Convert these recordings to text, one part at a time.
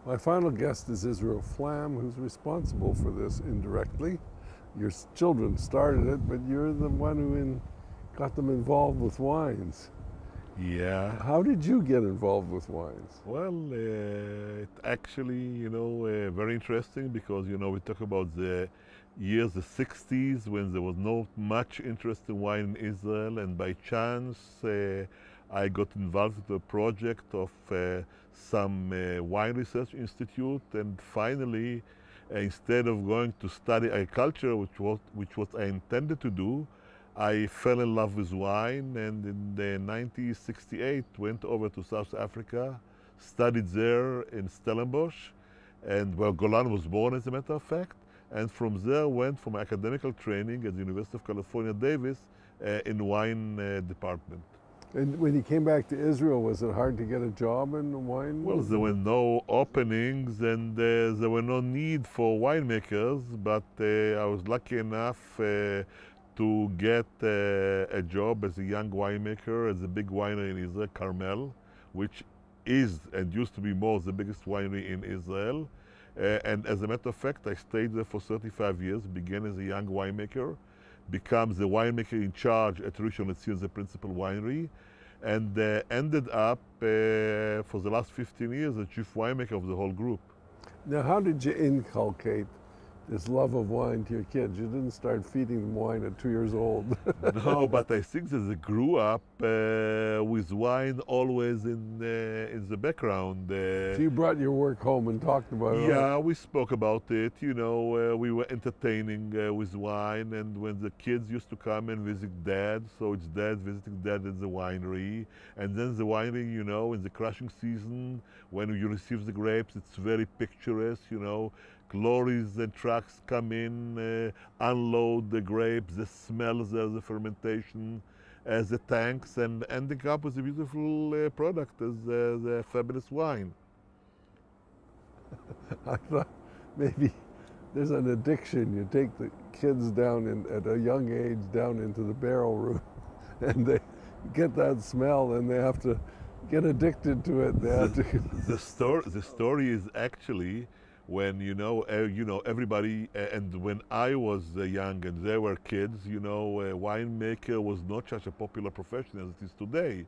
My final guest is Israel Flam, who's responsible for this indirectly. Your children started it, but you're the one who got them involved with wines. Yeah. How did you get involved with wines? Well, it actually, very interesting because, we talk about the years, the 60s, when there was not much interest in wine in Israel, and by chance, I got involved with a project of some wine research institute, and finally, instead of going to study agriculture, which was I intended to do, I fell in love with wine, and in the 1968 went over to South Africa, studied there in Stellenbosch, and where Golan was born, as a matter of fact, and from there went for my academical training at the University of California, Davis, in wine department. And when you came back to Israel, was it hard to get a job in wine? Well, there were no openings, and there were no need for winemakers, but I was lucky enough to get a job as a young winemaker at the big winery in Israel, Carmel, which is and used to be more the biggest winery in Israel. And as a matter of fact, I stayed there for 35 years, began as a young winemaker, became the winemaker in charge at Rishon LeZion, the principal winery, and ended up for the last 15 years the chief winemaker of the whole group. Now, how did you inculcate this love of wine to your kids? You didn't start feeding them wine at 2 years old. No, but I think that they grew up with wine always in the background. So you brought your work home and talked about it. Yeah, we spoke about it. We were entertaining with wine, and when the kids used to come and visit dad, so it's dad visiting dad at the winery, and then the winery, in the crushing season, when you receive the grapes, it's very picturesque, lorries and trucks come in, unload the grapes, the smells of the fermentation, the tanks, and ending up with a beautiful product as the fabulous wine. I thought maybe there's an addiction. You take the kids down at a young age down into the barrel room, and they get that smell, and they have to get addicted to it. They have to the story is actually when everybody, and when I was young and they were kids, winemaker was not such a popular profession as it is today.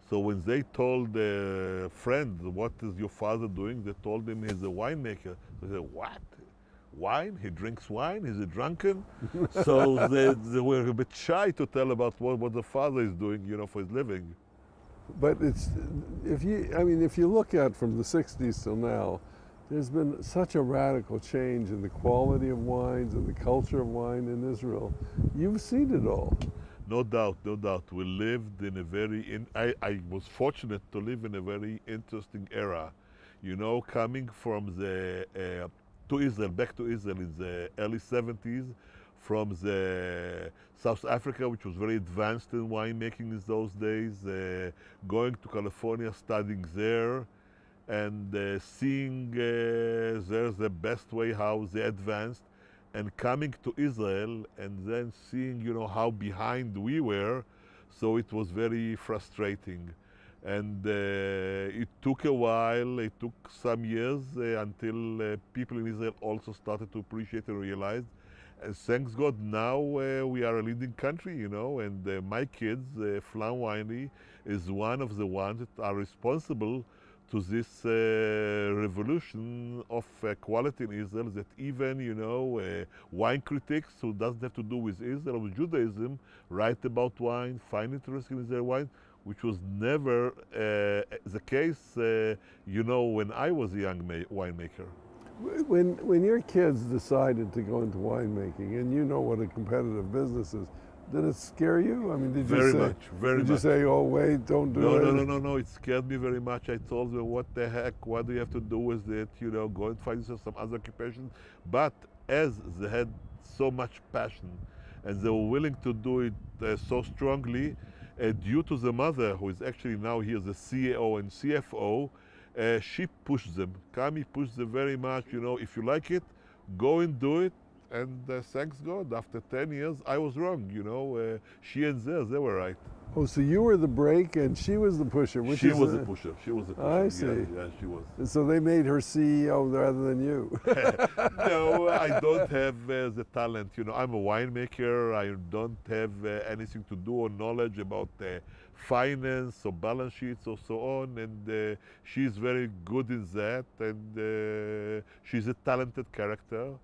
So when they told their friends, "What is your father doing?" they told him he's a winemaker. They said, "What? Wine? He drinks wine? He's a drunken?" So they were a bit shy to tell about what the father is doing, for his living. But if you look at from the 60s till now, there's been such a radical change in the quality of wines and the culture of wine in Israel. You've seen it all. No doubt, no doubt. We lived in I was fortunate to live in a very interesting era. Coming from to Israel, back to Israel in the early 70s, from the South Africa, which was very advanced in winemaking in those days, going to California, studying there, and seeing there's the best way how they advanced, and coming to Israel and then seeing how behind we were, so it was very frustrating. And it took a while, it took some years until people in Israel also started to appreciate and realize. And thanks God, now we are a leading country, and my kids, Flam Winery, is one of the ones that are responsible to this revolution of quality in Israel, that even, wine critics who doesn't have to do with Israel or with Judaism write about wine, find interesting in their wine, which was never the case, when I was a young winemaker. When your kids decided to go into winemaking, and you know what a competitive business is, did it scare you? I mean, did you say, "Oh wait, don't do it"? No. It scared me very much. I told them, "What the heck? What do you have to do with it? Go and find yourself some other occupation." But as they had so much passion, and they were willing to do it so strongly, due to the mother, who is actually now here the CEO and CFO, she pushed them. Kami pushed them very much. If you like it, go and do it. And thanks God, after 10 years, I was wrong, she and they were right. Oh, so you were the brake and she was the pusher. Which She is was the pusher. She was the pusher. I Yeah, see. yeah, she was. So they made her CEO rather than you. No, I don't have the talent. You know, I'm a winemaker. I don't have anything to do or knowledge about finance or balance sheets or so on. And she's very good in that. And she's a talented character.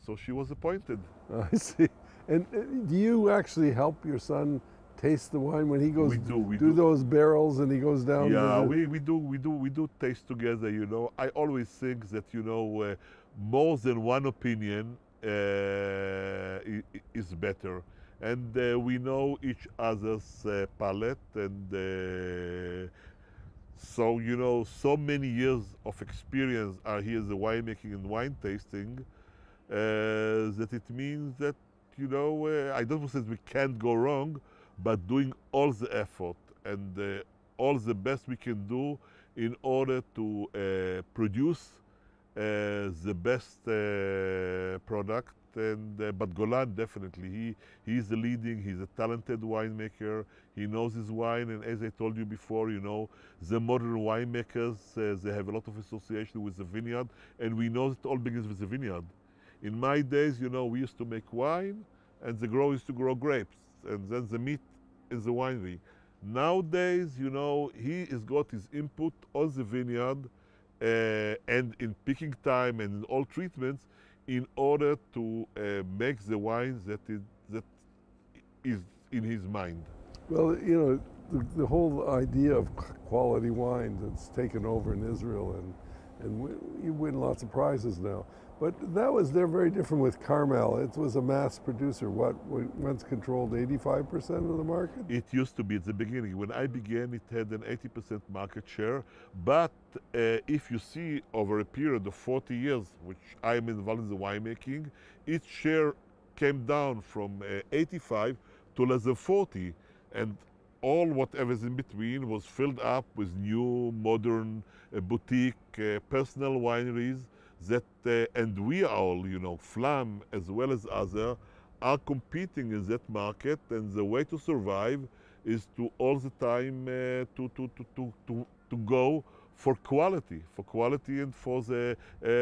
So she was appointed. I see. And do you actually help your son taste the wine when he goes We do do. those barrels and he goes down? Yeah, to the, we do taste together. You know, I always think that more than one opinion is better, and we know each other's palate, and so so many years of experience are here as a winemaking and wine tasting that it means that I don't say we can't go wrong, but doing all the effort and all the best we can do in order to produce the best product. And but Golan definitely he's the leading. He's a talented winemaker. He knows his wine, and as I told you before, the modern winemakers they have a lot of association with the vineyard, and we know it all begins with the vineyard. In my days, we used to make wine, and the grower used to grow grapes, and then the meat in the winery. Nowadays, he has got his input on the vineyard and in picking time and in all treatments in order to make the wine that is in his mind. well, the whole idea of quality wine that's taken over in Israel, and you win lots of prizes now. But they're very different with Carmel. It was a mass producer. What once controlled 85% of the market? It used to be at the beginning. When I began, it had an 80% market share. But if you see over a period of 40 years, which I am involved in the winemaking, its share came down from 85 to less than 40. And all whatever is in between was filled up with new, modern, boutique, personal wineries that, and we all, Flam as well as other, are competing in that market, and the way to survive is to all the time to go for quality, and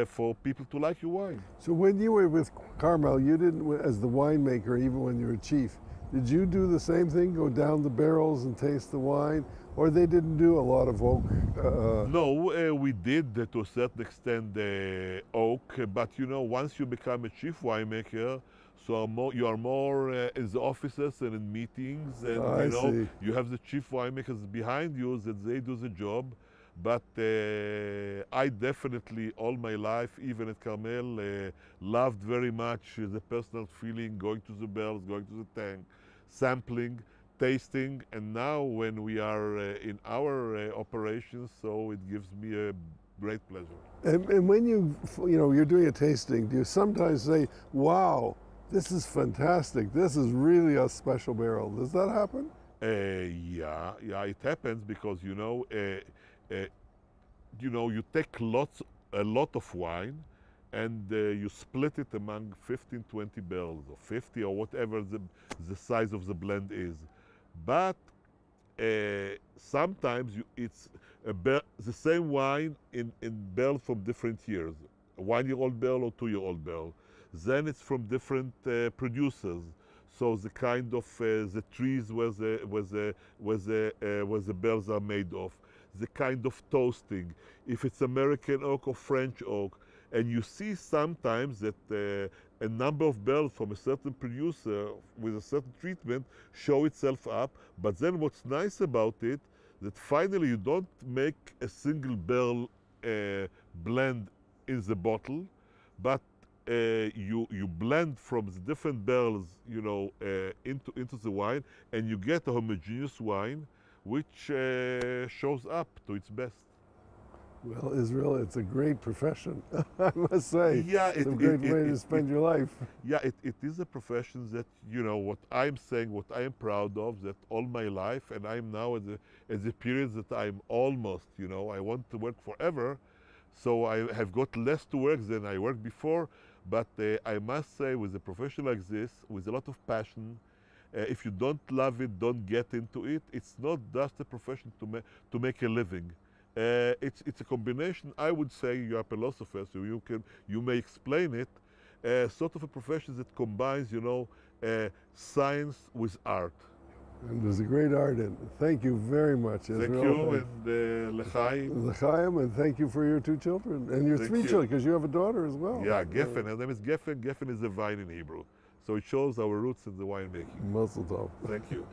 for people to like your wine. So when you were with Carmel, you didn't, as the winemaker, even when you were chief, did you do the same thing, go down the barrels and taste the wine? Or they didn't do a lot of oak? No, we did to a certain extent oak, but once you become a chief winemaker, so you are more in the offices and in meetings, and I see. you have the chief winemakers behind you that they do the job. But I definitely, all my life, even at Carmel, loved very much the personal feeling, going to the barrels, going to the tank, sampling, tasting, and now when we are in our operations, so it gives me a great pleasure. And when you're doing a tasting, do you sometimes say, wow, this is fantastic, this is really a special barrel? Does that happen? Yeah, it happens because you take a lot of wine, and you split it among 15, 20 barrels, or 50, or whatever the size of the blend is. But sometimes it's the same wine in barrels from different years, a 1-year-old barrel or 2-year-old barrel. Then it's from different producers. So the kind of the trees where the barrels are made of, the kind of toasting, if it's American oak or French oak. And you see sometimes that a number of barrels from a certain producer with a certain treatment show itself up. But then what's nice about it, that finally you don't make a single barrel blend in the bottle, but you blend from the different barrels, into the wine, and you get a homogeneous wine, which shows up to its best. Well, Israel, it's a great profession, I must say. Yeah, it's a great way to spend your life. Yeah, it is a profession that, what I'm saying, what I am proud of, that all my life, and I'm now at the period that I'm almost, I want to work forever, so I have got less to work than I worked before, but I must say, with a profession like this, with a lot of passion, If you don't love it, don't get into it. It's not just a profession to make a living. It's a combination. I would say you are a philosopher, so you may explain it. Sort of a profession that combines, science with art. And there's a great art in it. Thank you very much, Israel. Thank you, and l'chaim. L'chaim, and thank you for your 2 children and your 3 children, because you have a daughter as well. Yeah, Geffen. Her name is Geffen. Geffen is a vine in Hebrew. So it shows our roots in the winemaking. Mazel tov. Thank you.